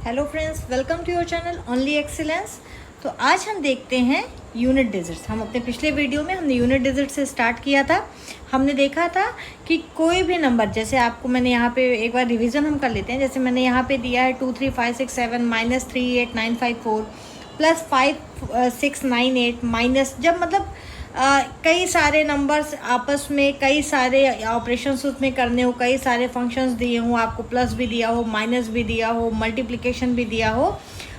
Hello friends, welcome to your channel only excellence. तो आज हम देखते हैं यूनिट डिजिट्स। हम अपने पिछले वीडियो में हमने यूनिट डिजिट से स्टार्ट किया था। हमने देखा था कि कोई भी नंबर, जैसे आपको मैंने यहाँ पे एक बार रिवीजन हम कर लेते हैं। जैसे मैंने यहाँ पे दिया है 2 3 5 6 7 माइनस 3 8 9 5 4 प्लस 5 6 9 8 माइनस, जब मतलब कई सारे नंबर्स आपस में कई सारे ऑपरेशंस उसमें करने हो, कई सारे फंक्शंस दिए हों, आपको प्लस भी दिया हो, माइनस भी दिया हो, मल्टीप्लिकेशन भी दिया हो,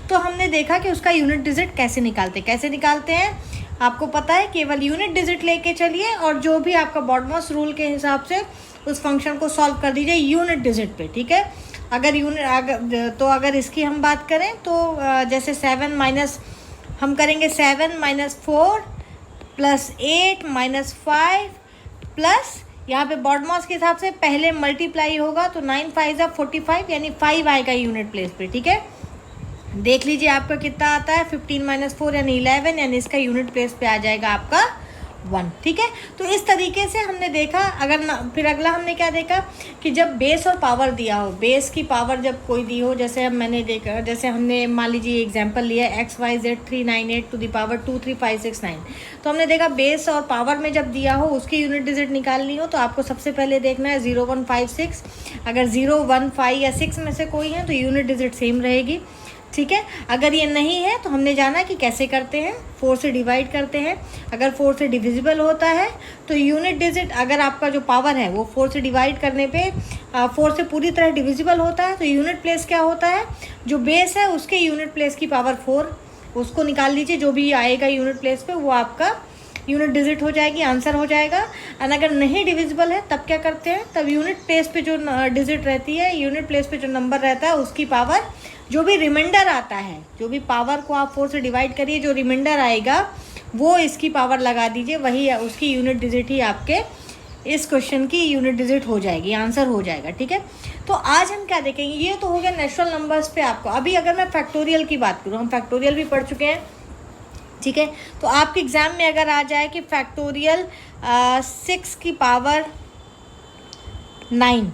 तो हमने देखा कि उसका यूनिट डिजिट कैसे निकालते हैं। आपको पता है, केवल यूनिट डिजिट लेके चलिए और जो भी आपका बॉडमॉस रूल के हिसाब से उस फंक्शन को सॉल्व कर दीजिए यूनिट डिजिट पे, ठीक है। अगर इसकी हम बात करें तो जैसे 7 माइनस हम करेंगे 7 माइनस 4 प्लस 8 माइनस 5 प्लस यहाँ पे बॉडमॉस के हिसाब से पहले मल्टीप्लाई होगा तो 9 5 45 यानी 5 आएगा यूनिट प्लेस पे, ठीक है। देख लीजिए आपका कितना आता है, 15 माइनस 4 यानी 11, यानी इसका यूनिट प्लेस पे आ जाएगा आपका 1, ठीक है। तो इस तरीके से हमने देखा। फिर अगला हमने क्या देखा कि जब बेस और पावर दिया हो, बेस की पावर जब कोई दी हो, जैसे मैंने देखा, जैसे हमने मान लीजिए एग्जांपल लिया x y z 398 to the power 2 3 5 6 9। तो हमने देखा बेस और पावर में जब दिया हो उसकी यूनिट डिजिट निकालनी हो तो आपको सबसे पहले देखना है 0 1 5 6। अगर 0 1 5 या 6 में से कोई है तो यूनिट डिजिट सेम रहेगी, ठीक है। अगर ये नहीं है तो हमने जाना कि कैसे करते हैं, 4 से डिवाइड करते हैं। अगर 4 से डिविजिबल होता है तो यूनिट डिजिट, अगर आपका जो पावर है वो 4 से डिवाइड करने पे 4 से पूरी तरह डिविजिबल होता है तो यूनिट प्लेस क्या होता है, जो बेस है उसके यूनिट प्लेस की पावर 4, उसको निकाल लीजिए। जो भी आएगा यूनिट प्लेस पे वो आपका यूनिट डिजिट हो जाएगी, आंसर हो जाएगा। और अगर नहीं डिविजिबल है तब क्या करते हैं, तब यूनिट प्लेस पे जो डिजिट रहती है, यूनिट प्लेस पे जो नंबर रहता है उसकी पावर, जो भी रिमाइंडर आता है, जो भी पावर को आप 4 से डिवाइड करिए, जो रिमाइंडर आएगा वो इसकी पावर लगा दीजिए, वही उसकी यूनिट डिजिट ही आपके इस क्वेश्चन की यूनिट डिजिट हो जाएगी, आंसर हो जाएगा, ठीक है। तो आज हम क्या देखेंगे, ये तो हो गया नेचुरल नंबर्स पे आपको। अभी अगर मैं फैक्टोरियल की बात करूँ, हम फैक्टोरियल भी पढ़ चुके हैं, ठीक है। तो आपके एग्जाम में अगर आ जाए कि फैक्टोरियल 6 की पावर 9,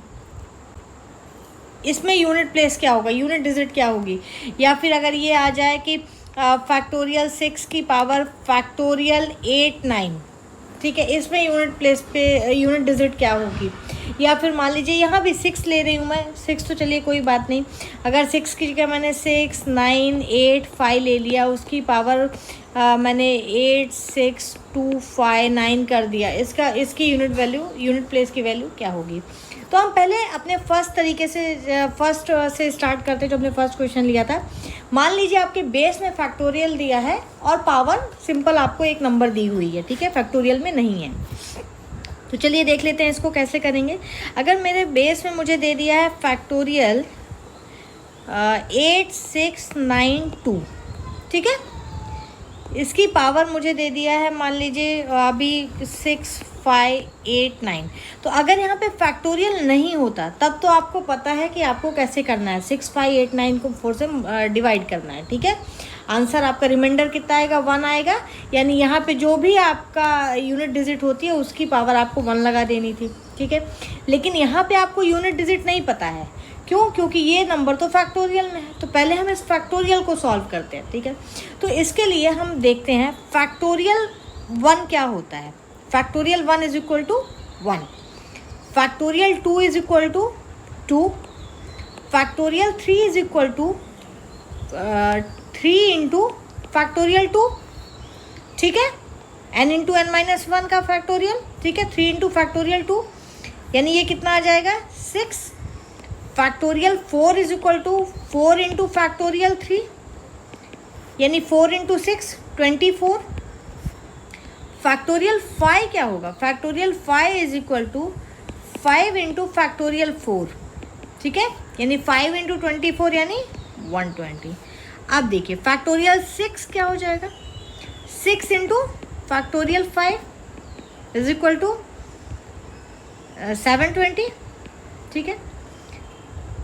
इसमें यूनिट प्लेस क्या होगा, यूनिट डिजिट क्या होगी। या फिर अगर ये आ जाए कि फैक्टोरियल 6 की पावर फैक्टोरियल 8 9, ठीक है, इसमें यूनिट प्लेस पे यूनिट डिजिट क्या होगी। या फिर मान लीजिए यहाँ भी 6 ले रही हूँ मैं, 6 तो चलिए कोई बात नहीं। अगर 6 की जगह मैंने 6 9 8 5 ले लिया, उसकी पावर मैंने 8 6 2 5 9 कर दिया, इसकी यूनिट वैल्यू, यूनिट प्लेस की वैल्यू क्या होगी। तो हम पहले अपने फर्स्ट से स्टार्ट करते हैं, जो हमने फर्स्ट क्वेश्चन लिया था। मान लीजिए आपके बेस में फैक्टोरियल दिया है और पावर सिंपल आपको एक नंबर दी हुई है, ठीक है, फैक्टोरियल में नहीं है। तो चलिए देख लेते हैं इसको कैसे करेंगे। अगर मेरे बेस में मुझे दे दिया है फैक्टोरियल 8 6 9 2, ठीक है, इसकी पावर मुझे दे दिया है मान लीजिए अभी 6 5 8 9। तो अगर यहाँ पे फैक्टोरियल नहीं होता तब तो आपको पता है कि आपको कैसे करना है, 6 5 8 9 को 4 से डिवाइड करना है, ठीक है। आंसर आपका रिमाइंडर कितना आएगा, 1 आएगा, यानी यहाँ पे जो भी आपका यूनिट डिजिट होती है उसकी पावर आपको 1 लगा देनी थी, ठीक है। लेकिन यहाँ पे आपको यूनिट डिजिट नहीं पता है, क्यों, क्योंकि ये नंबर तो फैक्टोरियल में है। तो पहले हम इस फैक्टोरियल को सॉल्व करते हैं, ठीक है। तो इसके लिए हम देखते हैं फैक्टोरियल 1 क्या होता है। Factorial 1 is equal to 1, factorial 2 is equal to 2, factorial 3 is equal to 3 into factorial 2, ठीक है, n इंटू n माइनस 1 का फैक्टोरियल, ठीक है, 3 इंटू फैक्टोरियल 2, यानी ये कितना आ जाएगा 6। Factorial 4 is equal to 4 into factorial 3, यानी 4 इंटू 6 24। फैक्टोरियल 5 क्या होगा, factorial 5 is equal to 5 into factorial 4, ठीक है, यानी 5 इंटू 24 यानी 120। अब देखिए फैक्टोरियल 6 क्या हो जाएगा, 6 into factorial 5 is equal to 720, ठीक है।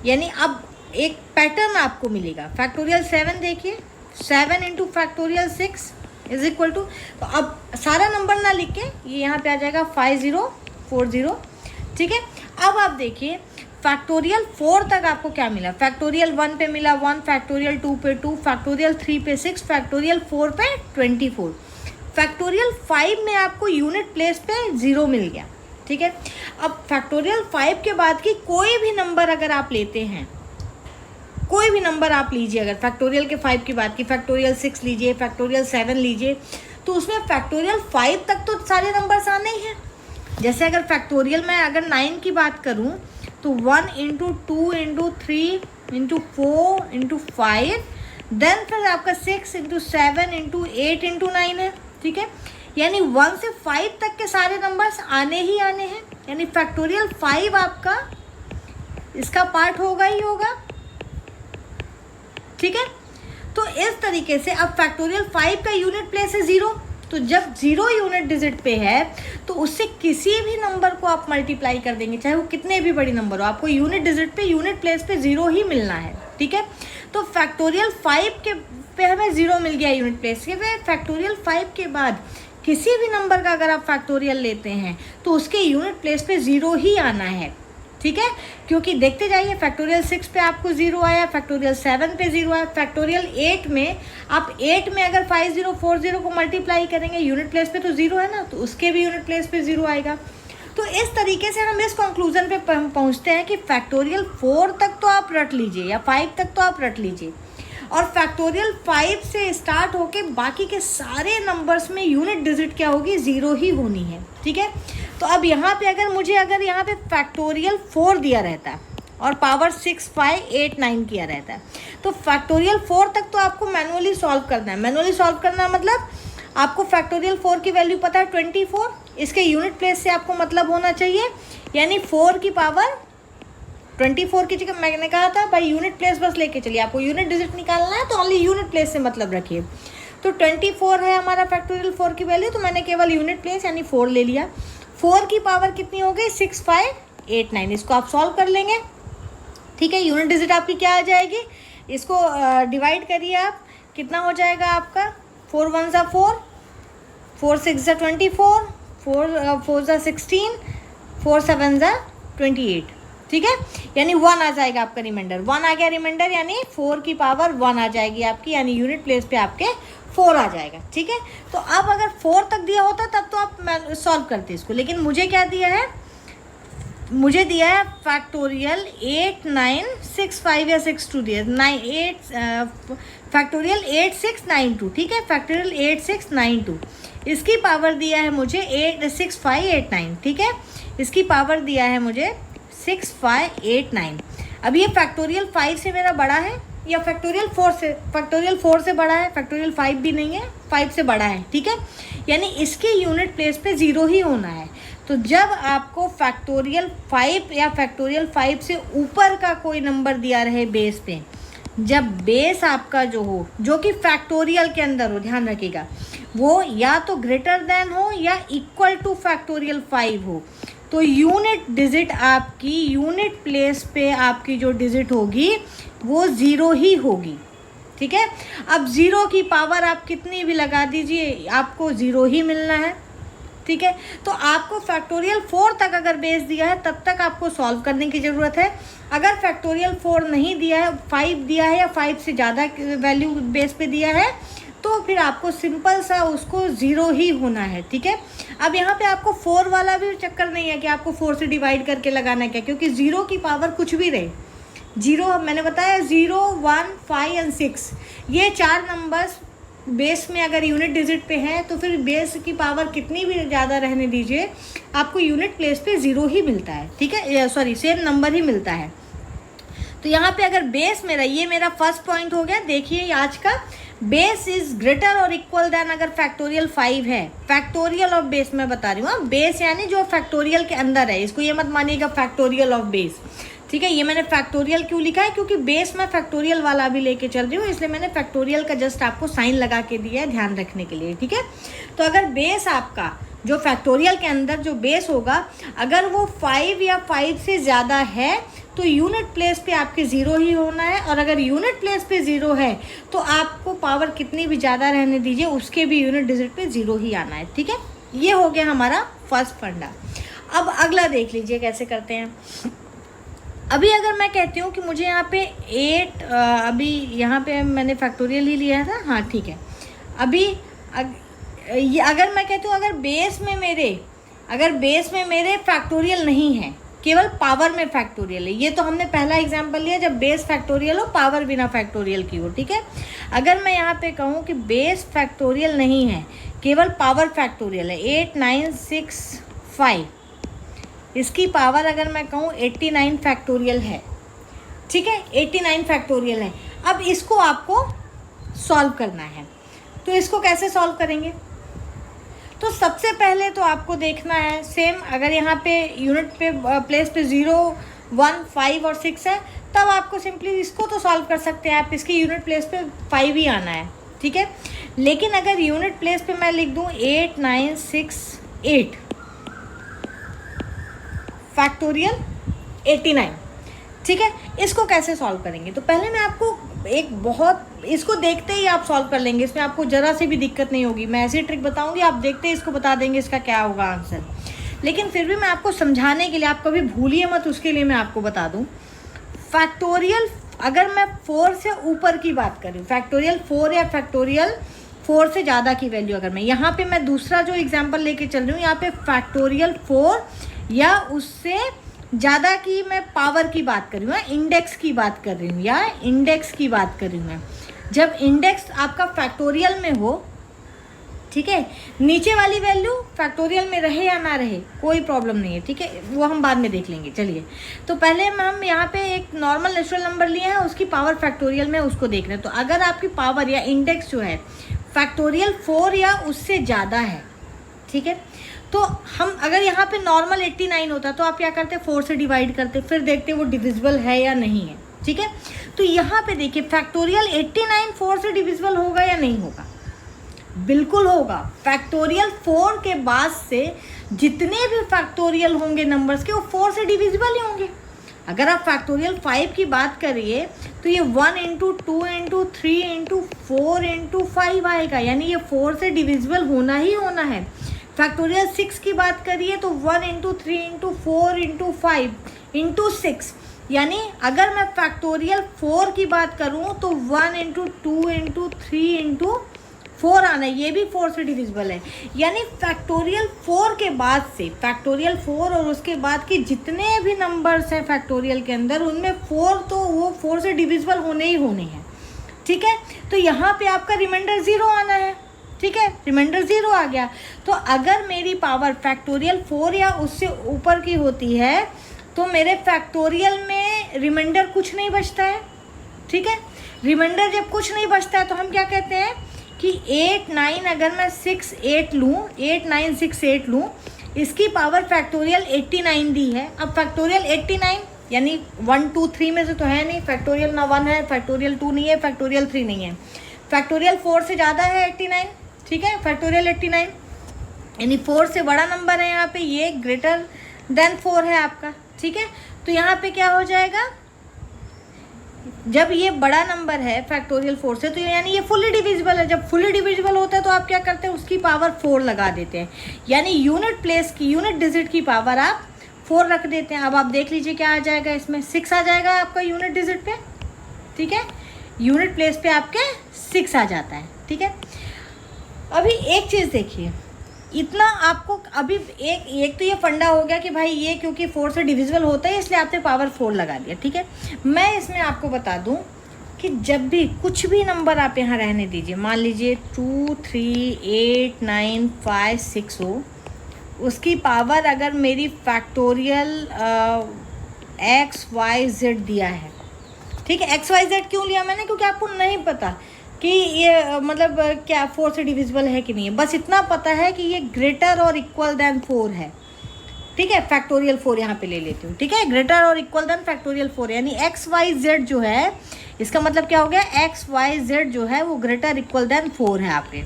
यानी अब एक पैटर्न आपको मिलेगा। फैक्टोरियल 7 देखिए, 7 into factorial 6 is equal to, तो अब सारा नंबर ना लिख के ये यहाँ पे आ जाएगा 5040, ठीक है। अब आप देखिए फैक्टोरियल 4 तक आपको क्या मिला, फैक्टोरियल 1 पे मिला 1, फैक्टोरियल 2 पे 2, फैक्टोरियल 3 पे 6, फैक्टोरियल 4 पे 24, फैक्टोरियल 5 में आपको यूनिट प्लेस पे 0 मिल गया, ठीक है। अब फैक्टोरियल 5 के बाद की कोई भी नंबर अगर आप लेते हैं, कोई भी नंबर आप लीजिए, अगर फैक्टोरियल के 5 की बात की, फैक्टोरियल 6 लीजिए, फैक्टोरियल 7 लीजिए, तो उसमें फैक्टोरियल 5 तक तो सारे नंबर्स आने ही हैं। जैसे अगर फैक्टोरियल में अगर 9 की बात करूं तो 1 into 2 into 3 into 4 into 5, then फिर आपका 6 इंटू 7 इंटू 8 इंटू 9 है, ठीक है। यानी 1 से 5 तक के सारे नंबर्स आने ही आने हैं, यानी फैक्टोरियल 5 आपका इसका पार्ट होगा ही होगा, ठीक है। तो इस तरीके से अब फैक्टोरियल 5 का यूनिट प्लेस है 0, तो जब 0 यूनिट डिजिट पे है तो उससे किसी भी नंबर को आप मल्टीप्लाई कर देंगे, चाहे वो कितने भी बड़ी नंबर हो, आपको यूनिट डिजिट पे यूनिट प्लेस पे 0 ही मिलना है, ठीक है। तो फैक्टोरियल 5 के पे हमें 0 मिल गया यूनिट प्लेस के पे। फैक्टोरियल 5 के बाद किसी भी नंबर का अगर आप फैक्टोरियल लेते हैं तो उसके यूनिट प्लेस पे 0 ही आना है, ठीक है। क्योंकि देखते जाइए, फैक्टोरियल 6 पे आपको 0 आया, फैक्टोरियल 7 पे 0 आया, फैक्टोरियल 8 में आप 8 में अगर 5040 को मल्टीप्लाई करेंगे यूनिट प्लेस पे तो 0 है ना, तो उसके भी यूनिट प्लेस पे 0 आएगा। तो इस तरीके से हम इस कंक्लूजन पे पहुंचते हैं कि फैक्टोरियल 4 तक तो आप रट लीजिए या 5 तक तो आप रट लीजिए, और फैक्टोरियल 5 से स्टार्ट होके बाकी के सारे नंबर्स में यूनिट डिजिट क्या होगी, 0 ही होनी है, ठीक है। तो अब यहाँ पे अगर यहाँ पे फैक्टोरियल 4 दिया रहता है और पावर 6, 5, 8, 9 किया रहता है, तो फैक्टोरियल 4 तक तो आपको मैनुअली सॉल्व करना है। मैनुअली सॉल्व करना मतलब आपको फैक्टोरियल 4 की वैल्यू पता है 24, इसके यूनिट प्लेस से आपको मतलब होना चाहिए, यानी 4 की पावर 24 की जगह मैंने कहा था भाई यूनिट प्लेस बस लेके चलिए, आपको यूनिट डिजिट निकालना है तो ओनली यूनिट प्लेस से मतलब रखिए। तो 24 है हमारा फैक्टोरियल 4 की वैल्यू, तो मैंने केवल यूनिट प्लेस यानी 4 ले लिया। 4 की पावर कितनी हो गई, 6, 5, 8, 9, इसको आप सॉल्व कर लेंगे, ठीक है। यूनिट डिजिट आपकी क्या आ जाएगी, इसको डिवाइड करिए आप, कितना हो जाएगा आपका, 4 1 ज़ा 4, 4 6 ज़ा 24, 4 4 ज़ा 16, 4 7 ज़ा 28, ठीक है। यानी 1 आ जाएगा आपका रिमाइंडर, 1 आ गया रिमाइंडर, यानी 4 की पावर 1 आ जाएगी आपकी, यानी यूनिट प्लेस पे आपके 4 आ जाएगा, ठीक है। तो अब अगर 4 तक दिया होता तब तो आप सॉल्व करते इसको, लेकिन मुझे क्या दिया है, मुझे दिया है फैक्टोरियल 8 9 6 5 या 6 2 दिया, 9 8 फैक्टोरियल 8 6 9 2, ठीक है। फैक्टोरियल 8 6 9 2, इसकी पावर दिया है मुझे 8 6 5 8 9, ठीक है। इसकी पावर दिया है मुझे 6 5 8 9। अब ये फैक्टोरियल 5 से मेरा बड़ा है या फैक्टोरियल 4 से बड़ा है, फैक्टोरियल 5 भी नहीं है, 5 से बड़ा है, ठीक है। यानी इसके यूनिट प्लेस पे 0 ही होना है। तो जब आपको फैक्टोरियल 5 या फैक्टोरियल 5 से ऊपर का कोई नंबर दिया रहे बेस पे, जब बेस आपका जो हो, जो कि फैक्टोरियल के अंदर हो, ध्यान रखिएगा, वो या तो ग्रेटर देन हो या इक्वल टू फैक्टोरियल 5 हो, तो यूनिट डिजिट आपकी यूनिट प्लेस पे आपकी जो डिजिट होगी वो 0 ही होगी, ठीक है। अब 0 की पावर आप कितनी भी लगा दीजिए, आपको 0 ही मिलना है, ठीक है। तो आपको फैक्टोरियल 4 तक अगर बेस दिया है तब तक आपको सॉल्व करने की ज़रूरत है। अगर फैक्टोरियल 4 नहीं दिया है, 5 दिया है या 5 से ज़्यादा वैल्यू बेस पे दिया है, तो फिर आपको सिंपल सा उसको 0 ही होना है, ठीक है। अब यहाँ पे आपको 4 वाला भी चक्कर नहीं है कि आपको 4 से डिवाइड करके लगाना है क्या, क्योंकि 0 की पावर कुछ भी रहे, 0 मैंने बताया 0 1 5 एंड 6, ये 4 नंबर्स बेस में अगर यूनिट डिजिट पे हैं तो फिर बेस की पावर कितनी भी ज़्यादा रहने दीजिए, आपको यूनिट प्लेस पे 0 ही मिलता है, ठीक है, सॉरी सेम नंबर ही मिलता है। तो यहाँ पे अगर बेस मेरा, ये मेरा फर्स्ट पॉइंट हो गया, देखिए आज का, बेस इज ग्रेटर और इक्वल देन अगर फैक्टोरियल 5 है, फैक्टोरियल ऑफ बेस मैं बता रही हूँ, बेस यानी जो फैक्टोरियल के अंदर है, इसको ये मत मानिएगा फैक्टोरियल ऑफ बेस, ठीक है। ये मैंने फैक्टोरियल क्यों लिखा है, क्योंकि बेस में फैक्टोरियल वाला भी लेके चल रही हूँ, इसलिए मैंने फैक्टोरियल का जस्ट आपको साइन लगा के दिया है ध्यान रखने के लिए, ठीक है। तो अगर बेस आपका जो फैक्टोरियल के अंदर जो बेस होगा, अगर वो 5 या 5 से ज़्यादा है तो यूनिट प्लेस पे आपके 0 ही होना है, और अगर यूनिट प्लेस पे 0 है तो आपको पावर कितनी भी ज़्यादा रहने दीजिए, उसके भी यूनिट डिजिट पे 0 ही आना है, ठीक है। ये हो गया हमारा फर्स्ट फंडा। अब अगला देख लीजिए कैसे करते हैं। अभी अगर मैं कहती हूँ कि मुझे यहाँ पे 8 अभी यहाँ पे मैंने फैक्टोरियल ही लिया था, हाँ ठीक है। अभी ये अगर मैं कहती हूँ अगर बेस में मेरे फैक्टोरियल नहीं है, केवल पावर में फैक्टोरियल है, ये तो हमने पहला एग्जांपल लिया जब बेस फैक्टोरियल हो, पावर बिना फैक्टोरियल की हो, ठीक है। अगर मैं यहाँ पे कहूँ कि बेस फैक्टोरियल नहीं है, केवल पावर फैक्टोरियल है, 8 9 6 5, इसकी पावर अगर मैं कहूँ 89 फैक्टोरियल है, ठीक है, 89 फैक्टोरियल है। अब इसको आपको सॉल्व करना है, तो इसको कैसे सॉल्व करेंगे? तो सबसे पहले तो आपको देखना है सेम, अगर यहाँ पे यूनिट पे प्लेस पे 0 1 5 और 6 है, तब आपको सिंपली इसको तो सॉल्व कर सकते हैं आप, इसकी यूनिट प्लेस पे 5 ही आना है, ठीक है। लेकिन अगर यूनिट प्लेस पे मैं लिख दूँ 8 9 6 8 फैक्टोरियल 89, ठीक है, इसको कैसे सॉल्व करेंगे? तो पहले मैं आपको एक बहुत, इसको देखते ही आप सॉल्व कर लेंगे, इसमें आपको ज़रा से भी दिक्कत नहीं होगी। मैं ऐसी ट्रिक बताऊंगी, आप देखते ही इसको बता देंगे इसका क्या होगा आंसर। लेकिन फिर भी मैं आपको समझाने के लिए, आप कभी भूलिए मत, उसके लिए मैं आपको बता दूं, फैक्टोरियल अगर मैं 4 से ऊपर की बात करूँ, फैक्टोरियल 4 या फैक्टोरियल 4 से ज़्यादा की वैल्यू, अगर मैं यहाँ पे मैं दूसरा जो एग्जाम्पल लेके चल रही हूँ, यहाँ पे फैक्टोरियल 4 या उससे ज़्यादा की मैं पावर की बात कर रही हूँ, इंडेक्स की बात कर रही हूँ, या इंडेक्स की बात कर रही हूँ मैं। जब इंडेक्स आपका फैक्टोरियल में हो, ठीक है, नीचे वाली वैल्यू फैक्टोरियल में रहे या ना रहे कोई प्रॉब्लम नहीं है, ठीक है, वो हम बाद में देख लेंगे। चलिए, तो पहले हम यहाँ पे एक नॉर्मल नेचुरल नंबर लिए हैं, उसकी पावर फैक्टोरियल में उसको देख रहे हैं। तो अगर आपकी पावर या इंडेक्स जो है फैक्टोरियल 4 या उससे ज़्यादा है, ठीक है, तो हम अगर यहाँ पे नॉर्मल 89 होता तो आप क्या करते, 4 से डिवाइड करते, फिर देखते वो डिविजिबल है या नहीं है, ठीक है। तो यहाँ पे देखिए फैक्टोरियल 89 4 से डिविजिबल होगा या नहीं होगा? बिल्कुल होगा। फैक्टोरियल 4 के बाद से जितने भी फैक्टोरियल होंगे नंबर्स के, वो 4 से डिविजिबल ही होंगे। अगर आप फैक्टोरियल 5 की बात करिए तो ये 1 इंटू 2 इंटू 3 इंटू 4 इंटू 5 आएगा, यानी ये 4 से डिविजिबल होना ही होना है। फैक्टोरियल 6 की बात करिए तो 1 इंटू 3 इंटू 4 इंटू 5 इंटू 6, यानी अगर मैं फैक्टोरियल 4 की बात करूं तो 1 इंटू 2 इंटू 3 इंटू 4 आना है, ये भी 4 से डिविजिबल है। यानी फैक्टोरियल 4 के बाद से, फैक्टोरियल 4 और उसके बाद के जितने भी नंबर्स हैं फैक्टोरियल के अंदर, उनमें 4 तो वो 4 से डिविजिबल होने ही होने हैं, ठीक है। तो यहाँ पे आपका रिमाइंडर 0 आना है, ठीक है, रिमाइंडर 0 आ गया। तो अगर मेरी पावर फैक्टोरियल 4 या उससे ऊपर की होती है तो मेरे फैक्टोरियल में रिमाइंडर कुछ नहीं बचता है, ठीक है। रिमाइंडर जब कुछ नहीं बचता है तो हम क्या कहते हैं कि 8 9, अगर मैं 6 8 लूँ, 8 9 6 8 लूँ, इसकी पावर फैक्टोरियल 89 दी है। अब फैक्टोरियल 89 यानी 1 2 3 में से तो है नहीं, फैक्टोरियल ना 1 है, फैक्टोरियल 2 नहीं है, फैक्टोरियल 3 नहीं है, फैक्टोरियल 4 से ज़्यादा है 89, ठीक है, फैक्टोरियल 89 यानी 4 से बड़ा नंबर है यहाँ पे, ये ग्रेटर देन 4 है आपका, ठीक है। तो यहाँ पे क्या हो जाएगा, जब ये बड़ा नंबर है फैक्टोरियल 4 से, तो यानी ये फुली डिविजिबल है। जब फुली डिविजिबल होता है तो आप क्या करते हैं, उसकी पावर 4 लगा देते हैं, यानी यूनिट प्लेस की, यूनिट डिजिट की पावर आप 4 रख देते हैं। अब आप देख लीजिए क्या आ जाएगा, इसमें 6 आ जाएगा आपका यूनिट डिजिट पे, ठीक है, यूनिट प्लेस पे आपके 6 आ जाता है, ठीक है। अभी एक चीज़ देखिए, इतना आपको अभी एक तो ये फंडा हो गया कि भाई ये क्योंकि 4 से डिविजिबल होता है इसलिए आपने पावर 4 लगा दिया, ठीक है। मैं इसमें आपको बता दूं कि जब भी कुछ भी नंबर आप यहाँ रहने दीजिए, मान लीजिए 2 3 8 9 5 6 हो, उसकी पावर अगर मेरी फैक्टोरियल XYZ दिया है, ठीक है। XYZ क्यों लिया मैंने, क्योंकि आपको नहीं पता कि ये मतलब क्या 4 से डिविजिबल है कि नहीं है, बस इतना पता है कि ये ग्रेटर और इक्वल देन 4 है, ठीक है। फैक्टोरियल 4 यहाँ पे ले लेती हूँ, ठीक है, ग्रेटर और इक्वल देन फैक्टोरियल 4, यानी XYZ जो है, इसका मतलब क्या हो गया, XYZ जो है वो ग्रेटर इक्वल देन 4 है आपके,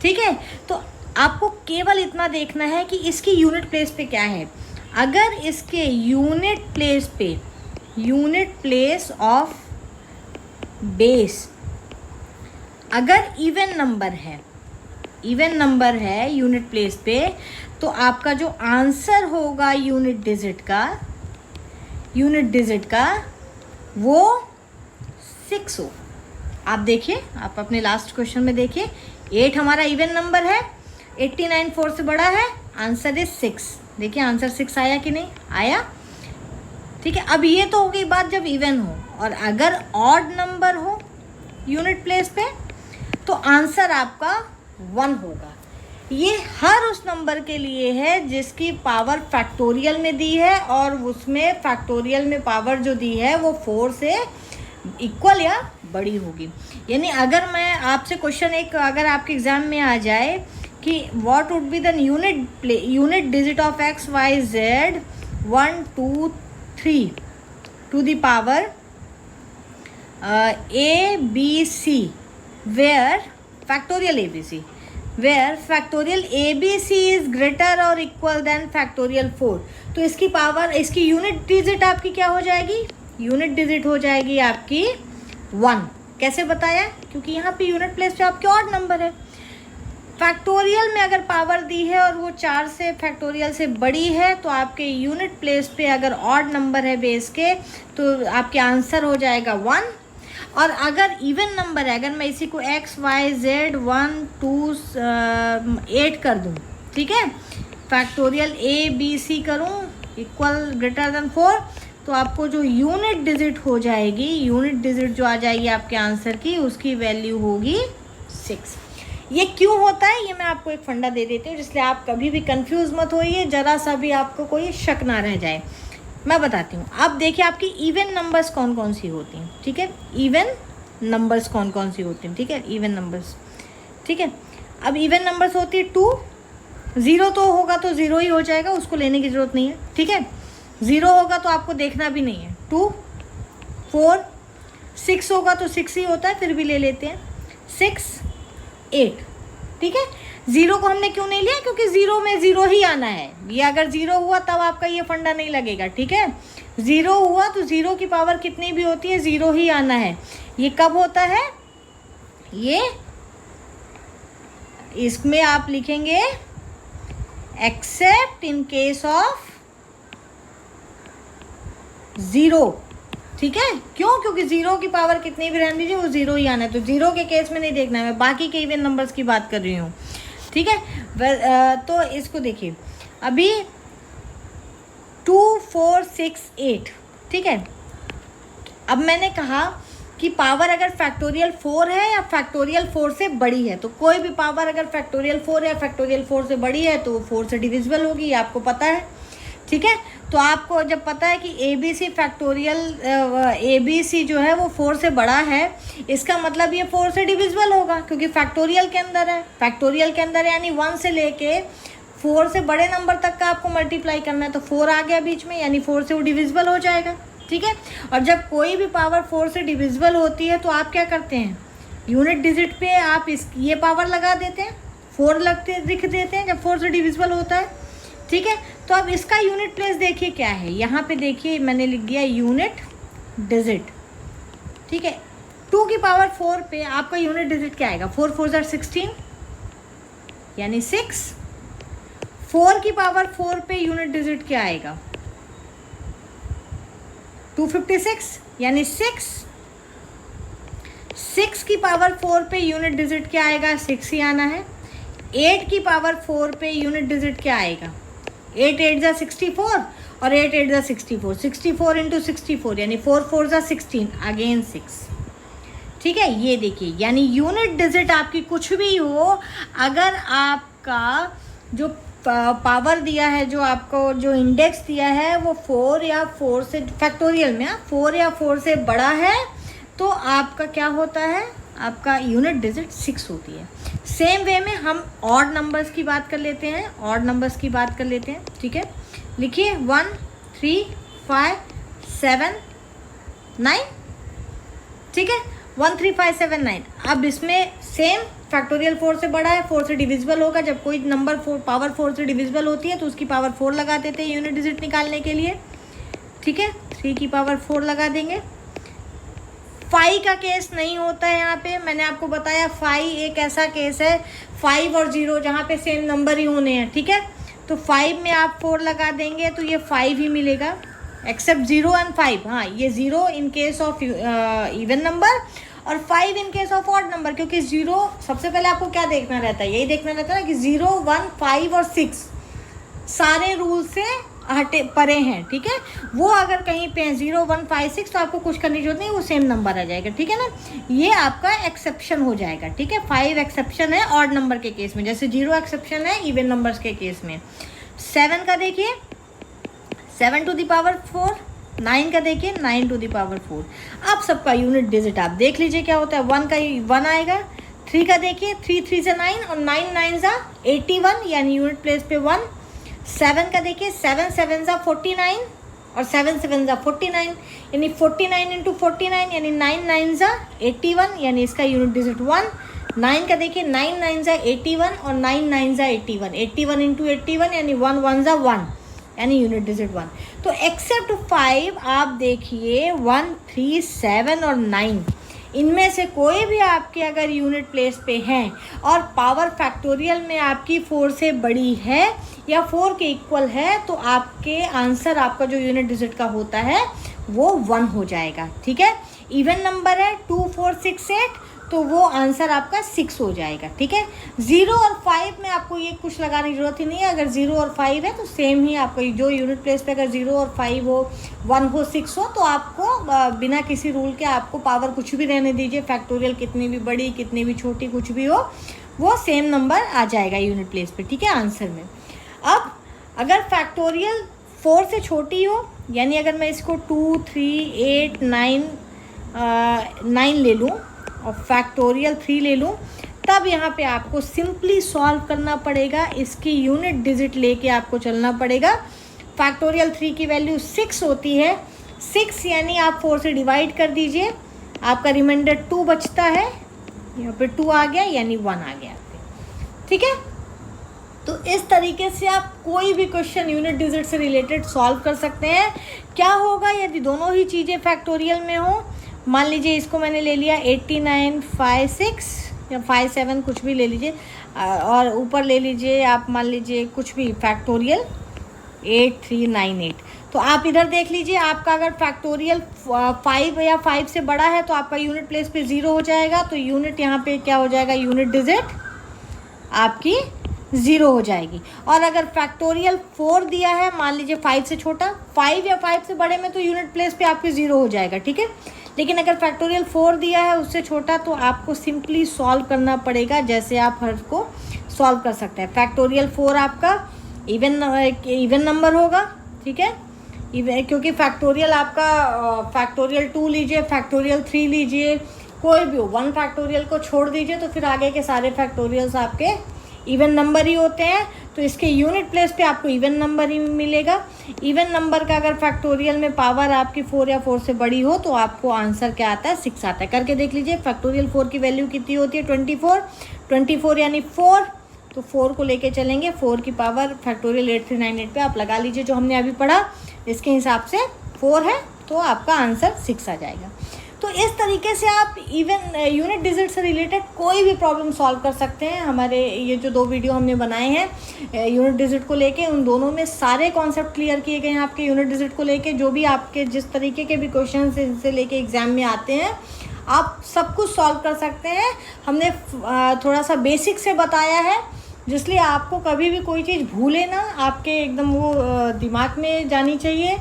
ठीक है। तो आपको केवल इतना देखना है कि इसकी यूनिट प्लेस पे क्या है। अगर इसके यूनिट प्लेस पे, यूनिट प्लेस ऑफ बेस अगर इवन नंबर है, इवन नंबर है यूनिट प्लेस पे, तो आपका जो आंसर होगा यूनिट डिजिट का, यूनिट डिजिट का वो 6 हो। आप देखिए, आप अपने लास्ट क्वेश्चन में देखिए, 8 हमारा इवन नंबर है, 89 4 से बड़ा है, आंसर इज 6। देखिए आंसर 6 आया कि नहीं आया। ठीक है, अब ये तो हो गई बात जब इवन हो, और अगर ऑड नंबर हो यूनिट प्लेस पे तो आंसर आपका 1 होगा। ये हर उस नंबर के लिए है जिसकी पावर फैक्टोरियल में दी है और उसमें फैक्टोरियल में पावर जो दी है वो 4 से इक्वल या बड़ी होगी। यानी अगर मैं आपसे क्वेश्चन एक अगर आपके एग्जाम में आ जाए कि what would be the unit digit of X Y Z 1 2 3 to the power A B C where factorial A B C where factorial ABC is greater or equal than factorial 4, तो इसकी power, इसकी unit digit आपकी क्या हो जाएगी? Unit digit हो जाएगी आपकी 1। कैसे बताया? क्योंकि यहाँ पे यूनिट प्लेस पे आपके ऑड नंबर है। फैक्टोरियल में अगर पावर दी है और वो 4 से फैक्टोरियल से बड़ी है तो आपके यूनिट प्लेस पे अगर ऑड नंबर है बेस के तो आपके आंसर हो जाएगा 1। और अगर इवन नंबर है, अगर मैं इसी को एक्स वाई जेड 1 2 8 कर दूँ, ठीक है, फैक्टोरियल ए बी सी करूँ इक्वल ग्रेटर देन 4, तो आपको जो यूनिट डिजिट हो जाएगी, यूनिट डिजिट जो आ जाएगी आपके आंसर की, उसकी वैल्यू होगी 6। ये क्यों होता है ये मैं आपको एक फंडा दे देती हूँ, जिसलिए आप कभी भी कंफ्यूज मत होइए, ज़रा सा भी आपको कोई शक ना रह जाए। मैं बताती हूँ। अब देखिए आपकी इवन नंबर्स कौन कौन सी होती हैं, ठीक है, इवन नंबर्स कौन कौन सी होती हैं, ठीक है, इवन नंबर्स, ठीक है। अब इवन नंबर्स होती है 2, 0 तो होगा तो 0 ही हो जाएगा, उसको लेने की ज़रूरत नहीं है, ठीक है, 0 होगा तो आपको देखना भी नहीं है। 2 4 6 होगा तो 6 ही होता है, फिर भी ले लेते हैं 6 8, ठीक है। 0 को हमने क्यों नहीं लिया? क्योंकि 0 में 0 ही आना है। ये अगर 0 हुआ तब आपका ये फंडा नहीं लगेगा, ठीक है। 0 हुआ तो 0 की पावर कितनी भी होती है 0 ही आना है। ये कब होता है? ये इसमें आप लिखेंगे एक्सेप्ट इन केस ऑफ 0, ठीक है। क्यों? क्योंकि 0 की पावर कितनी भी रहने दीजिए वो 0 ही आना है, तो 0 के केस में नहीं देखना है, मैं बाकी के इवन नंबर्स की बात कर रही हूँ, ठीक है। तो इसको देखिए, अभी 2 4 6 8, ठीक है। अब मैंने कहा कि पावर अगर फैक्टोरियल 4 है या फैक्टोरियल 4 से बड़ी है, तो कोई भी पावर अगर फैक्टोरियल 4 या फैक्टोरियल 4 से बड़ी है तो वो 4 से डिविजिबल होगी, आपको पता है, ठीक है। तो आपको जब पता है कि A B C factorial A B C जो है वो 4 से बड़ा है, इसका मतलब ये 4 से डिविजिबल होगा, क्योंकि फैक्टोरियल के अंदर है, फैक्टोरियल के अंदर यानी 1 से लेके 4 से बड़े नंबर तक का आपको मल्टीप्लाई करना है, तो 4 आ गया बीच में, यानी 4 से वो डिविजिबल हो जाएगा, ठीक है। और जब कोई भी पावर 4 से डिविजिबल होती है तो आप क्या करते हैं, यूनिट डिजिट पे आप ये पावर लगा देते हैं, 4 लिख देते हैं जब 4 से डिविजिबल होता है, ठीक है। तो अब इसका यूनिट प्लेस देखिए क्या है, यहाँ पे देखिए मैंने लिख दिया यूनिट डिजिट, ठीक है। 2 की पावर 4 पे आपका यूनिट डिजिट क्या आएगा? 4 4 16 यानी 6। 4 की पावर 4 पे यूनिट डिजिट क्या आएगा? 256 यानी 6। 6 की पावर 4 पे यूनिट डिजिट क्या आएगा? 6 ही आना है। 8 की पावर 4 पे यूनिट डिजिट क्या आएगा? 8 8 जा 64 और 8 8 जा 64, 64 इंटू 64 यानी 4 4 जा 16 अगेन 6, ठीक है। ये देखिए, यानी यूनिट डिजिट आपकी कुछ भी हो, अगर आपका जो पावर दिया है, जो आपको जो इंडेक्स दिया है वो 4 या 4 से फैक्टोरियल में 4 या 4 से बड़ा है, तो आपका क्या होता है? आपका यूनिट डिजिट 6 होती है। सेम वे में हम ऑड नंबर्स की बात कर लेते हैं, ऑड नंबर्स की बात कर लेते हैं, ठीक है। लिखिए 1 3 5 7 9, ठीक है, 1 3 5 7 9। अब इसमें सेम फैक्टोरियल 4 से बड़ा है, 4 से डिविजिबल होगा। जब कोई नंबर पावर 4 से डिविजिबल होती है तो उसकी पावर 4 लगा देते हैं यूनिट डिजिट निकालने के लिए, ठीक है। 3 की पावर 4 लगा देंगे। 5 का केस नहीं होता है यहाँ पे, मैंने आपको बताया 5 एक ऐसा केस है 5 और 0 जहाँ पे सेम नंबर ही होने हैं, ठीक है। तो 5 में आप 4 लगा देंगे तो ये 5 ही मिलेगा, एक्सेप्ट 0 एंड 5। हाँ, ये 0 in case of even number और 5 in case of odd number, क्योंकि 0 सबसे पहले आपको क्या देखना रहता है, यही देखना रहता है कि 0, 1, 5 और 6 सारे रूल से हटे परे हैं, ठीक है। वो अगर कहीं पे 0, 1, 5, 6 तो आपको कुछ करने की जरूरत नहीं, वो सेम नंबर आ जाएगा, ठीक है ना। ये आपका एक्सेप्शन हो जाएगा, ठीक है। 5 एक्सेप्शन है ऑड नंबर के केस में, जैसे 0 एक्सेप्शन है इवन नंबर्स के केस में। 7 का देखिए 7 टू द पावर 4, 9 का देखिए 9 टू द पावर 4। अब सबका यूनिट डिजिट आप देख लीजिए क्या होता है। 1 का 1 आएगा। 3 का देखिए 3 3 से 9 और 9 9 सा 81, यानी यूनिट प्लेस पे 1। 7 का देखिए 7 7 सा 49 और 7 7 सा 49, यानी 49 इंटू 49 यानी 9 9 सा 81, यानी इसका यूनिट डिजिट 1। 9 का देखिए 9 9 सा 81 और 9 9 सा 81, 81 इंटू 81 यानी 1 1 सा 1, यानी यूनिट डिजिट 1। तो एक्सेप्ट 5 आप देखिए 1, 3, 7 और 9, इनमें से कोई भी आपके अगर यूनिट प्लेस पे हैं और पावर फैक्टोरियल में आपकी 4 से बड़ी है या 4 के इक्वल है, तो आपके आंसर आपका जो यूनिट डिजिट का होता है वो 1 हो जाएगा, ठीक है। इवन नंबर है 2, 4, 6, 8, तो वो आंसर आपका 6 हो जाएगा, ठीक है। 0 और 5 में आपको ये कुछ लगाने की जरूरत ही नहीं है। अगर 0 और 5 है तो सेम ही आपको जो यूनिट प्लेस पे अगर 0 और 5 हो, 1 हो, 6 हो, तो आपको बिना किसी रूल के आपको पावर कुछ भी रहने दीजिए, फैक्टोरियल कितनी भी बड़ी कितनी भी छोटी कुछ भी हो, वो सेम नंबर आ जाएगा यूनिट प्लेस पे, ठीक है, आंसर में। अब अगर फैक्टोरियल 4 से छोटी हो, यानी अगर मैं इसको 2, 3, 8, 9 ले लूँ और फैक्टोरियल 3 ले लूँ, तब यहाँ पे आपको सिंपली सॉल्व करना पड़ेगा, इसकी यूनिट डिजिट लेके आपको चलना पड़ेगा। फैक्टोरियल 3 की वैल्यू 6 होती है। 6 यानी आप 4 से डिवाइड कर दीजिए, आपका रिमाइंडर 2 बचता है, यहाँ पे 2 आ गया यानी 1 आ गया, ठीक है। तो इस तरीके से आप कोई भी क्वेश्चन यूनिट डिजिट से रिलेटेड सॉल्व कर सकते हैं। क्या होगा यदि दोनों ही चीज़ें फैक्टोरियल में हो, मान लीजिए इसको मैंने ले लिया 89, 5, 6 या 5, 7 कुछ भी ले लीजिए, और ऊपर ले लीजिए आप मान लीजिए कुछ भी फैक्टोरियल 8, 3, 9, 8। तो आप इधर देख लीजिए, आपका अगर फैक्टोरियल 5 या 5 से बड़ा है तो आपका यूनिट प्लेस पे 0 हो जाएगा, तो यूनिट यहाँ पे क्या हो जाएगा, यूनिट डिजिट आपकी 0 हो जाएगी। और अगर फैक्टोरियल 4 दिया है, मान लीजिए 5 से छोटा, 5 या 5 से बड़े में तो यूनिट प्लेस पे आपके 0 हो जाएगा, ठीक है। लेकिन अगर फैक्टोरियल 4 दिया है उससे छोटा, तो आपको सिंपली सॉल्व करना पड़ेगा, जैसे आप हर को सॉल्व कर सकते हैं। फैक्टोरियल 4 आपका इवन नंबर होगा, ठीक है, क्योंकि फैक्टोरियल आपका फैक्टोरियल 2 लीजिए, फैक्टोरियल 3 लीजिए, कोई भी हो, 1 फैक्टोरियल को छोड़ दीजिए तो फिर आगे के सारे फैक्टोरियल्स आपके इवन नंबर ही होते हैं, तो इसके यूनिट प्लेस पे आपको इवन नंबर ही मिलेगा। इवन नंबर का अगर फैक्टोरियल में पावर आपकी 4 या 4 से बड़ी हो तो आपको आंसर क्या आता है, 6 आता है। करके देख लीजिए, फैक्टोरियल 4 की वैल्यू कितनी होती है, 24, 24 यानी 4, तो 4 को लेके चलेंगे, 4 की पावर फैक्टोरियल 8398 पे आप लगा लीजिए, जो हमने अभी पढ़ा इसके हिसाब से 4 है, तो आपका आंसर 6 आ जाएगा। तो इस तरीके से आप इवन यूनिट डिजिट से रिलेटेड कोई भी प्रॉब्लम सॉल्व कर सकते हैं। हमारे ये जो 2 वीडियो हमने बनाए हैं यूनिट डिजिट को लेके, उन दोनों में सारे कॉन्सेप्ट क्लियर किए गए हैं आपके यूनिट डिजिट को लेके। जो भी आपके जिस तरीके के भी क्वेश्चन इनसे लेके एग्ज़ाम में आते हैं, आप सब कुछ सॉल्व कर सकते हैं। हमने थोड़ा सा बेसिक से बताया है, जिसलिए आपको कभी भी कोई चीज़ भूले ना, आपके एकदम वो दिमाग में जानी चाहिए।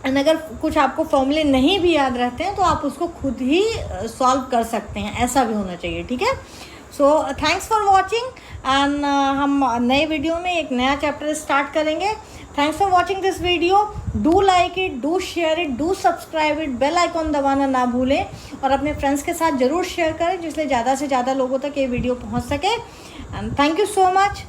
एंड अगर कुछ आपको फॉर्मूले नहीं भी याद रहते हैं तो आप उसको खुद ही सॉल्व कर सकते हैं, ऐसा भी होना चाहिए, ठीक है। So thanks for watching, and हम नए वीडियो में एक नया चैप्टर स्टार्ट करेंगे। Thanks for watching this video, do like it, do share it, do subscribe it, bell icon दबाना ना भूलें और अपने फ्रेंड्स के साथ ज़रूर शेयर करें, जिससे ज़्यादा से ज़्यादा लोगों तक ये वीडियो पहुँच सके। And thank you so much.